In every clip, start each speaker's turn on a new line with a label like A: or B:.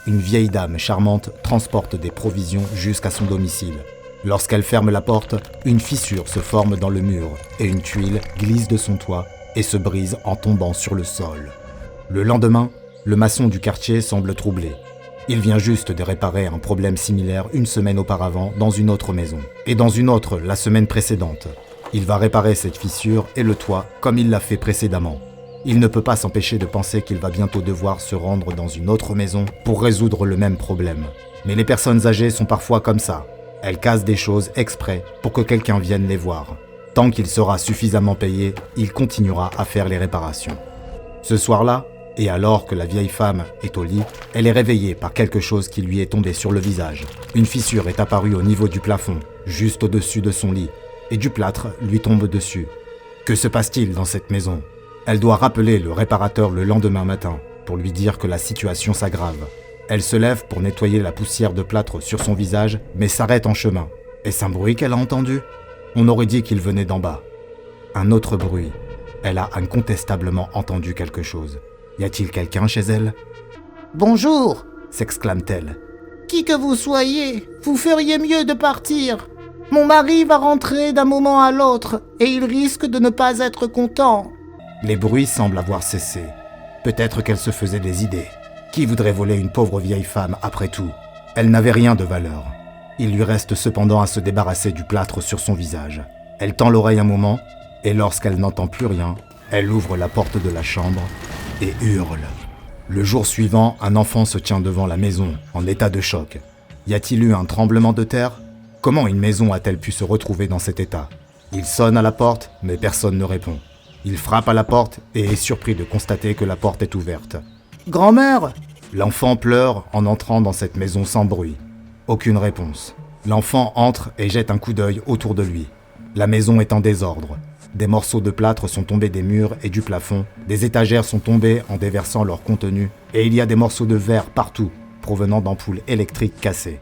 A: une vieille dame charmante transporte des provisions jusqu'à son domicile. Lorsqu'elle ferme la porte, une fissure se forme dans le mur et une tuile glisse de son toit et se brise en tombant sur le sol. Le lendemain, le maçon du quartier semble troublé. Il vient juste de réparer un problème similaire une semaine auparavant dans une autre maison, et dans une autre la semaine précédente. Il va réparer cette fissure et le toit comme il l'a fait précédemment. Il ne peut pas s'empêcher de penser qu'il va bientôt devoir se rendre dans une autre maison pour résoudre le même problème. Mais les personnes âgées sont parfois comme ça. Elles cassent des choses exprès pour que quelqu'un vienne les voir. Tant qu'il sera suffisamment payé, il continuera à faire les réparations. Ce soir-là, et alors que la vieille femme est au lit, elle est réveillée par quelque chose qui lui est tombé sur le visage. Une fissure est apparue au niveau du plafond, juste au-dessus de son lit, et du plâtre lui tombe dessus. Que se passe-t-il dans cette maison ? Elle doit rappeler le réparateur le lendemain matin pour lui dire que la situation s'aggrave. Elle se lève pour nettoyer la poussière de plâtre sur son visage, mais s'arrête en chemin. Est-ce un bruit qu'elle a entendu ? On aurait dit qu'il venait d'en bas. Un autre bruit. Elle a incontestablement entendu quelque chose. Y a-t-il quelqu'un chez elle ?
B: « Bonjour !»
A: s'exclame-t-elle.
B: « Qui que vous soyez, vous feriez mieux de partir. Mon mari va rentrer d'un moment à l'autre et il risque de ne pas être content. »
A: Les bruits semblent avoir cessé. Peut-être qu'elle se faisait des idées. Qui voudrait voler une pauvre vieille femme après tout ? Elle n'avait rien de valeur. Il lui reste cependant à se débarrasser du plâtre sur son visage. Elle tend l'oreille un moment, et lorsqu'elle n'entend plus rien, elle ouvre la porte de la chambre et hurle. Le jour suivant, un enfant se tient devant la maison, en état de choc. Y a-t-il eu un tremblement de terre ? Comment une maison a-t-elle pu se retrouver dans cet état ? Il sonne à la porte, mais personne ne répond. Il frappe à la porte et est surpris de constater que la porte est ouverte.
B: « Grand-mère !»
A: L'enfant pleure en entrant dans cette maison sans bruit. Aucune réponse. L'enfant entre et jette un coup d'œil autour de lui. La maison est en désordre. Des morceaux de plâtre sont tombés des murs et du plafond, des étagères sont tombées en déversant leur contenu, et il y a des morceaux de verre partout, provenant d'ampoules électriques cassées.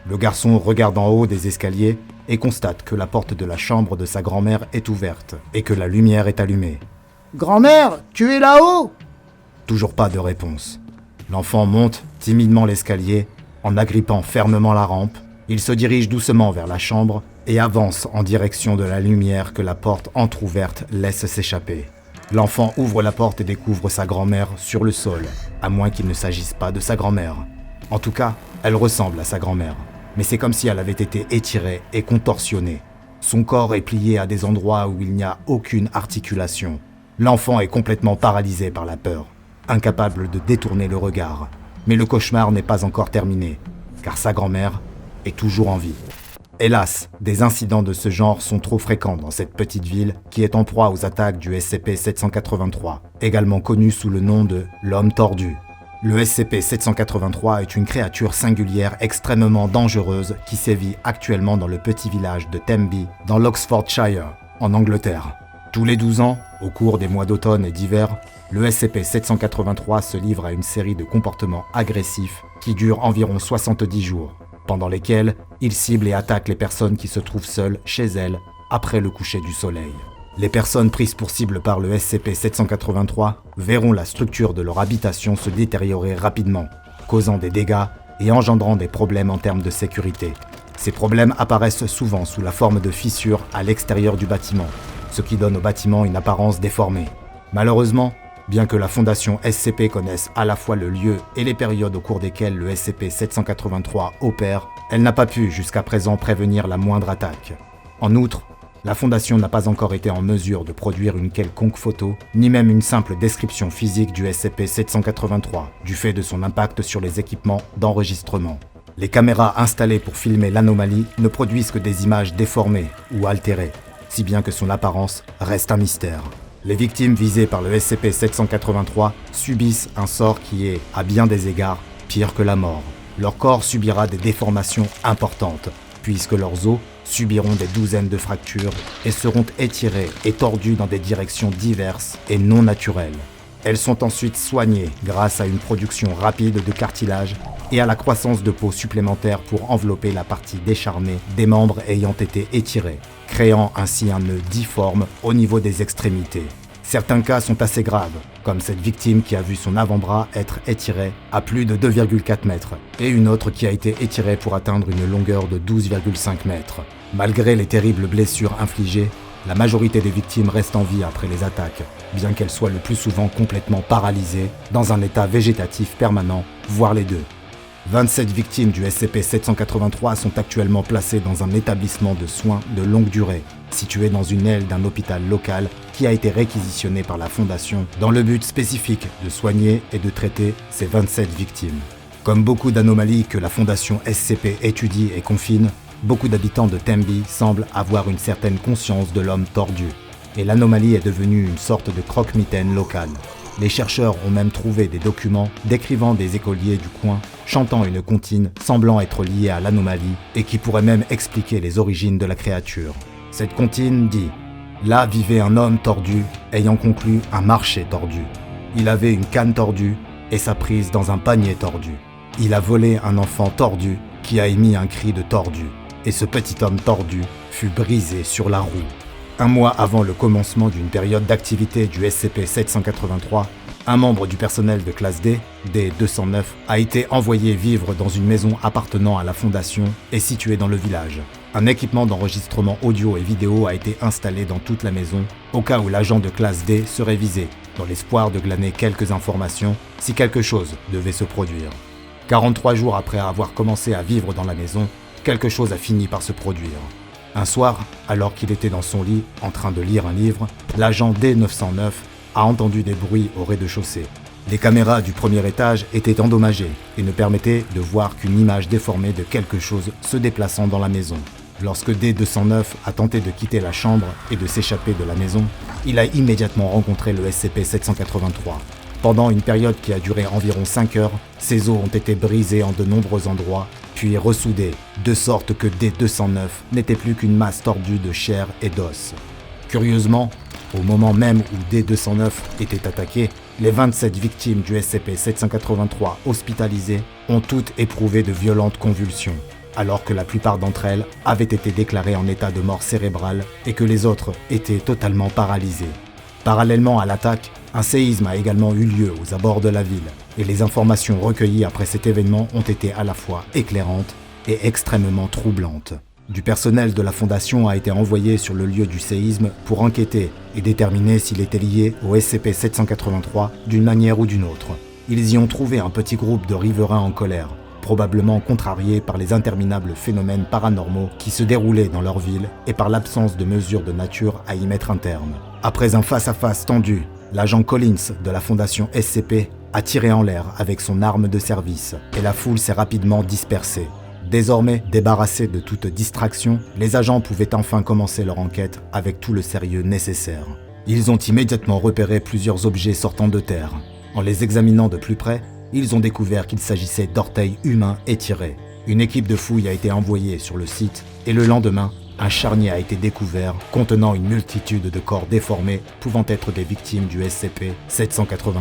A: Le garçon regarde en haut des escaliers et constate que la porte de la chambre de sa grand-mère est ouverte et que la lumière est allumée.
B: « Grand-mère, tu es là-haut ?»
A: Toujours pas de réponse. L'enfant monte timidement l'escalier, en agrippant fermement la rampe. Il se dirige doucement vers la chambre et avance en direction de la lumière que la porte entr'ouverte laisse s'échapper. L'enfant ouvre la porte et découvre sa grand-mère sur le sol, à moins qu'il ne s'agisse pas de sa grand-mère. En tout cas, elle ressemble à sa grand-mère, mais c'est comme si elle avait été étirée et contorsionnée. Son corps est plié à des endroits où il n'y a aucune articulation. L'enfant est complètement paralysé par la peur, incapable de détourner le regard. Mais le cauchemar n'est pas encore terminé, car sa grand-mère est toujours en vie. Hélas, des incidents de ce genre sont trop fréquents dans cette petite ville qui est en proie aux attaques du SCP-783, également connu sous le nom de l'homme tordu. Le SCP-783 est une créature singulière extrêmement dangereuse qui sévit actuellement dans le petit village de Tenby, dans l'Oxfordshire, en Angleterre. Tous les 12 ans, au cours des mois d'automne et d'hiver, le SCP-783 se livre à une série de comportements agressifs qui durent environ 70 jours, pendant lesquels il cible et attaque les personnes qui se trouvent seules chez elles après le coucher du soleil. Les personnes prises pour cible par le SCP-783 verront la structure de leur habitation se détériorer rapidement, causant des dégâts et engendrant des problèmes en termes de sécurité. Ces problèmes apparaissent souvent sous la forme de fissures à l'extérieur du bâtiment, ce qui donne au bâtiment une apparence déformée. Malheureusement, bien que la Fondation SCP connaisse à la fois le lieu et les périodes au cours desquelles le SCP-783 opère, elle n'a pas pu jusqu'à présent prévenir la moindre attaque. En outre, la Fondation n'a pas encore été en mesure de produire une quelconque photo, ni même une simple description physique du SCP-783, du fait de son impact sur les équipements d'enregistrement. Les caméras installées pour filmer l'anomalie ne produisent que des images déformées ou altérées, si bien que son apparence reste un mystère. Les victimes visées par le SCP-783 subissent un sort qui est, à bien des égards, pire que la mort. Leur corps subira des déformations importantes, puisque leurs os subiront des douzaines de fractures et seront étirés et tordus dans des directions diverses et non naturelles. Elles sont ensuite soignées grâce à une production rapide de cartilage et à la croissance de peau supplémentaire pour envelopper la partie décharnée des membres ayant été étirés, créant ainsi un nœud difforme au niveau des extrémités. Certains cas sont assez graves, comme cette victime qui a vu son avant-bras être étiré à plus de 2,4 mètres, et une autre qui a été étirée pour atteindre une longueur de 12,5 mètres. Malgré les terribles blessures infligées, la majorité des victimes restent en vie après les attaques, bien qu'elles soient le plus souvent complètement paralysées, dans un état végétatif permanent, voire les deux. 27 victimes du SCP-783 sont actuellement placées dans un établissement de soins de longue durée, situé dans une aile d'un hôpital local qui a été réquisitionné par la Fondation dans le but spécifique de soigner et de traiter ces 27 victimes. Comme beaucoup d'anomalies que la Fondation SCP étudie et confine, beaucoup d'habitants de Tembi semblent avoir une certaine conscience de l'homme tordu, et l'anomalie est devenue une sorte de croque-mitaine locale. Les chercheurs ont même trouvé des documents décrivant des écoliers du coin chantant une comptine semblant être liée à l'anomalie et qui pourrait même expliquer les origines de la créature. Cette comptine dit « Là vivait un homme tordu ayant conclu un marché tordu. Il avait une canne tordue et sa prise dans un panier tordu. Il a volé un enfant tordu qui a émis un cri de tordu. Et ce petit homme tordu fut brisé sur la roue. » Un mois avant le commencement d'une période d'activité du SCP-783, un membre du personnel de classe D, D209, a été envoyé vivre dans une maison appartenant à la Fondation et située dans le village. Un équipement d'enregistrement audio et vidéo a été installé dans toute la maison, au cas où l'agent de classe D serait visé, dans l'espoir de glaner quelques informations si quelque chose devait se produire. 43 jours après avoir commencé à vivre dans la maison, quelque chose a fini par se produire. Un soir, alors qu'il était dans son lit, en train de lire un livre, l'agent D909 a entendu des bruits au rez-de-chaussée. Les caméras du premier étage étaient endommagées et ne permettaient de voir qu'une image déformée de quelque chose se déplaçant dans la maison. Lorsque D209 a tenté de quitter la chambre et de s'échapper de la maison, il a immédiatement rencontré le SCP-783. Pendant une période qui a duré environ 5 heures, ses os ont été brisés en de nombreux endroits, puis ressoudés, de sorte que D209 n'était plus qu'une masse tordue de chair et d'os. Curieusement, au moment même où D209 était attaqué, les 27 victimes du SCP-783 hospitalisées ont toutes éprouvé de violentes convulsions, alors que la plupart d'entre elles avaient été déclarées en état de mort cérébrale et que les autres étaient totalement paralysées. Parallèlement à l'attaque, un séisme a également eu lieu aux abords de la ville, et les informations recueillies après cet événement ont été à la fois éclairantes et extrêmement troublantes. Du personnel de la Fondation a été envoyé sur le lieu du séisme pour enquêter et déterminer s'il était lié au SCP-783 d'une manière ou d'une autre. Ils y ont trouvé un petit groupe de riverains en colère, probablement contrariés par les interminables phénomènes paranormaux qui se déroulaient dans leur ville et par l'absence de mesures de nature à y mettre un terme. Après un face-à-face tendu, l'agent Collins de la Fondation SCP a tiré en l'air avec son arme de service et la foule s'est rapidement dispersée. Désormais débarrassés de toute distraction, les agents pouvaient enfin commencer leur enquête avec tout le sérieux nécessaire. Ils ont immédiatement repéré plusieurs objets sortant de terre. En les examinant de plus près, ils ont découvert qu'il s'agissait d'orteils humains étirés. Une équipe de fouilles a été envoyée sur le site et le lendemain, un charnier a été découvert contenant une multitude de corps déformés pouvant être des victimes du SCP-783.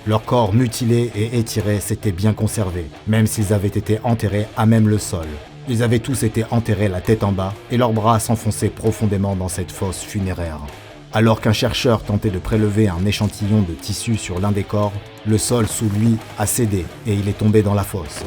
A: Leurs corps mutilés et étirés s'étaient bien conservés, même s'ils avaient été enterrés à même le sol. Ils avaient tous été enterrés la tête en bas et leurs bras s'enfonçaient profondément dans cette fosse funéraire. Alors qu'un chercheur tentait de prélever un échantillon de tissu sur l'un des corps, le sol sous lui a cédé et il est tombé dans la fosse.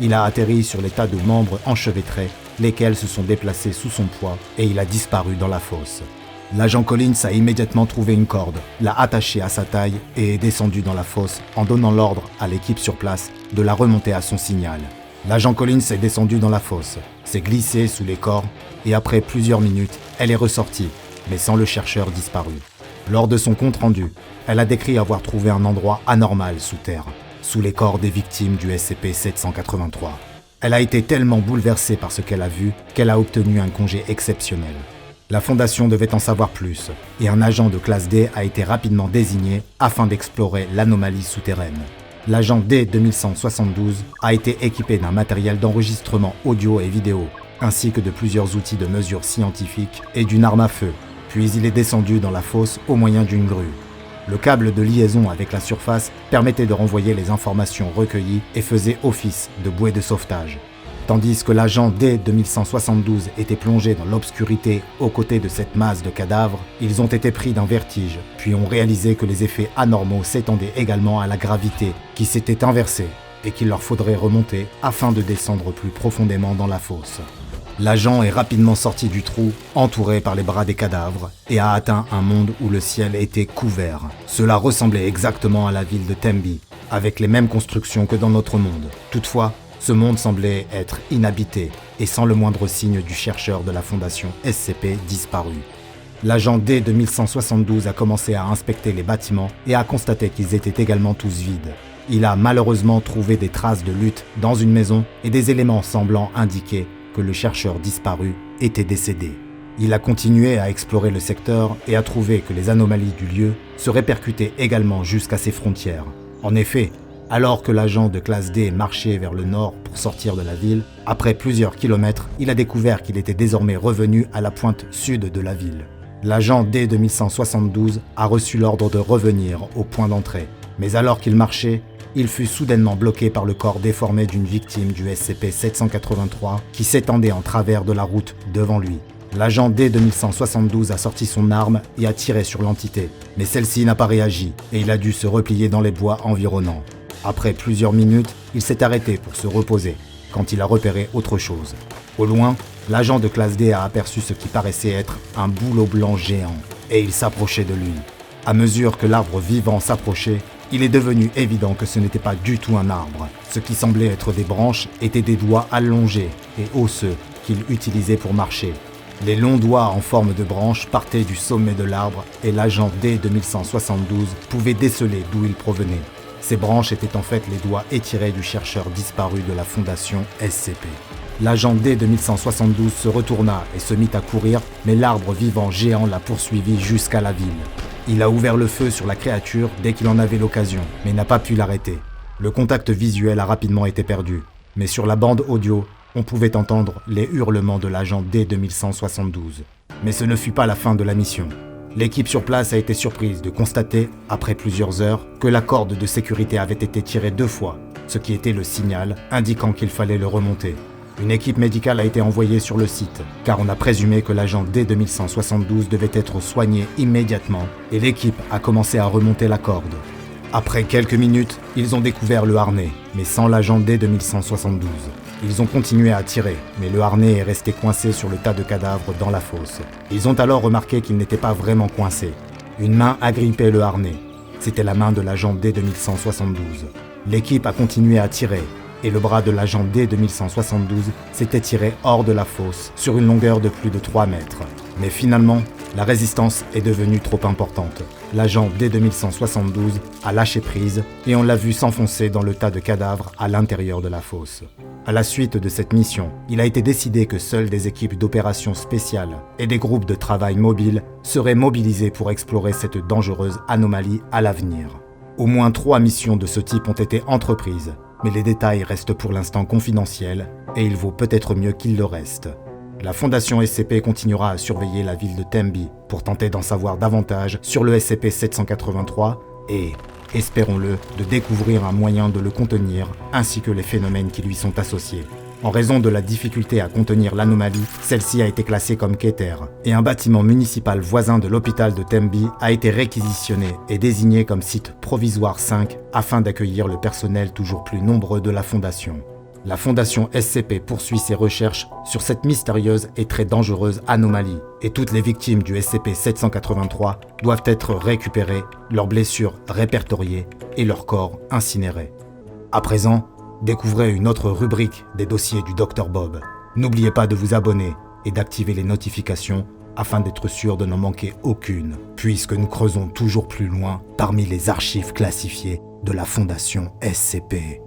A: Il a atterri sur les tas de membres enchevêtrés, lesquels se sont déplacés sous son poids et il a disparu dans la fosse. L'agent Collins a immédiatement trouvé une corde, l'a attachée à sa taille et est descendu dans la fosse en donnant l'ordre à l'équipe sur place de la remonter à son signal. L'agent Collins est descendu dans la fosse, s'est glissé sous les corps et après plusieurs minutes, elle est ressortie, mais sans le chercheur disparu. Lors de son compte-rendu, elle a décrit avoir trouvé un endroit anormal sous terre, sous les corps des victimes du SCP-783. Elle a été tellement bouleversée par ce qu'elle a vu qu'elle a obtenu un congé exceptionnel. La Fondation devait en savoir plus, et un agent de classe D a été rapidement désigné afin d'explorer l'anomalie souterraine. L'agent D2172 a été équipé d'un matériel d'enregistrement audio et vidéo, ainsi que de plusieurs outils de mesure scientifiques et d'une arme à feu, puis il est descendu dans la fosse au moyen d'une grue. Le câble de liaison avec la surface permettait de renvoyer les informations recueillies et faisait office de bouée de sauvetage. Tandis que l'agent D-2172 était plongé dans l'obscurité aux côtés de cette masse de cadavres, ils ont été pris d'un vertige, puis ont réalisé que les effets anormaux s'étendaient également à la gravité, qui s'était inversée, et qu'il leur faudrait remonter afin de descendre plus profondément dans la fosse. L'agent est rapidement sorti du trou, entouré par les bras des cadavres, et a atteint un monde où le ciel était couvert. Cela ressemblait exactement à la ville de Tembi, avec les mêmes constructions que dans notre monde. Toutefois, ce monde semblait être inhabité et sans le moindre signe du chercheur de la fondation SCP disparu. L'agent D-2172 a commencé à inspecter les bâtiments et a constaté qu'ils étaient également tous vides. Il a malheureusement trouvé des traces de lutte dans une maison et des éléments semblant indiquer que le chercheur disparu était décédé. Il a continué à explorer le secteur et a trouvé que les anomalies du lieu se répercutaient également jusqu'à ses frontières. En effet, alors que l'agent de classe D marchait vers le nord pour sortir de la ville, après plusieurs kilomètres, il a découvert qu'il était désormais revenu à la pointe sud de la ville. L'agent D-2172 a reçu l'ordre de revenir au point d'entrée, mais alors qu'il marchait, il fut soudainement bloqué par le corps déformé d'une victime du SCP-783 qui s'étendait en travers de la route devant lui. L'agent D-2172 a sorti son arme et a tiré sur l'entité, mais celle-ci n'a pas réagi et il a dû se replier dans les bois environnants. Après plusieurs minutes, il s'est arrêté pour se reposer, quand il a repéré autre chose. Au loin, l'agent de classe D a aperçu ce qui paraissait être un bouleau blanc géant, et il s'approchait de lui. À mesure que l'arbre vivant s'approchait, il est devenu évident que ce n'était pas du tout un arbre. Ce qui semblait être des branches étaient des doigts allongés et osseux qu'il utilisait pour marcher. Les longs doigts en forme de branches partaient du sommet de l'arbre et l'agent D-2172 pouvait déceler d'où ils provenaient. Ces branches étaient en fait les doigts étirés du chercheur disparu de la fondation SCP. L'agent D-2172 se retourna et se mit à courir, mais l'arbre vivant géant l'a poursuivi jusqu'à la ville. Il a ouvert le feu sur la créature dès qu'il en avait l'occasion, mais n'a pas pu l'arrêter. Le contact visuel a rapidement été perdu, mais sur la bande audio, on pouvait entendre les hurlements de l'agent D-2172. Mais ce ne fut pas la fin de la mission. L'équipe sur place a été surprise de constater, après plusieurs heures, que la corde de sécurité avait été tirée 2 fois, ce qui était le signal indiquant qu'il fallait le remonter. Une équipe médicale a été envoyée sur le site, car on a présumé que l'agent D-2172 devait être soigné immédiatement, et l'équipe a commencé à remonter la corde. Après quelques minutes, ils ont découvert le harnais, mais sans l'agent D-2172. Ils ont continué à tirer, mais le harnais est resté coincé sur le tas de cadavres dans la fosse. Ils ont alors remarqué qu'il n'était pas vraiment coincé. Une main agrippait le harnais. C'était la main de l'agent D-2172. L'équipe a continué à tirer, et le bras de l'agent D-2172 s'était tiré hors de la fosse sur une longueur de plus de 3 mètres. Mais finalement, la résistance est devenue trop importante. L'agent D-2172 a lâché prise et on l'a vu s'enfoncer dans le tas de cadavres à l'intérieur de la fosse. À la suite de cette mission, il a été décidé que seules des équipes d'opérations spéciales et des groupes de travail mobiles seraient mobilisés pour explorer cette dangereuse anomalie à l'avenir. Au moins 3 missions de ce type ont été entreprises, mais les détails restent pour l'instant confidentiels et il vaut peut-être mieux qu'il le reste. La Fondation SCP continuera à surveiller la ville de Tembi pour tenter d'en savoir davantage sur le SCP-783 et, espérons-le, de découvrir un moyen de le contenir ainsi que les phénomènes qui lui sont associés. En raison de la difficulté à contenir l'anomalie, celle-ci a été classée comme Keter et un bâtiment municipal voisin de l'hôpital de Tembi a été réquisitionné et désigné comme site provisoire 5 afin d'accueillir le personnel toujours plus nombreux de la Fondation. La Fondation SCP poursuit ses recherches sur cette mystérieuse et très dangereuse anomalie et toutes les victimes du SCP-783 doivent être récupérées, leurs blessures répertoriées et leurs corps incinérés. À présent, découvrez une autre rubrique des dossiers du Dr Bob. N'oubliez pas de vous abonner et d'activer les notifications afin d'être sûr de n'en manquer aucune, puisque nous creusons toujours plus loin parmi les archives classifiées de la Fondation SCP.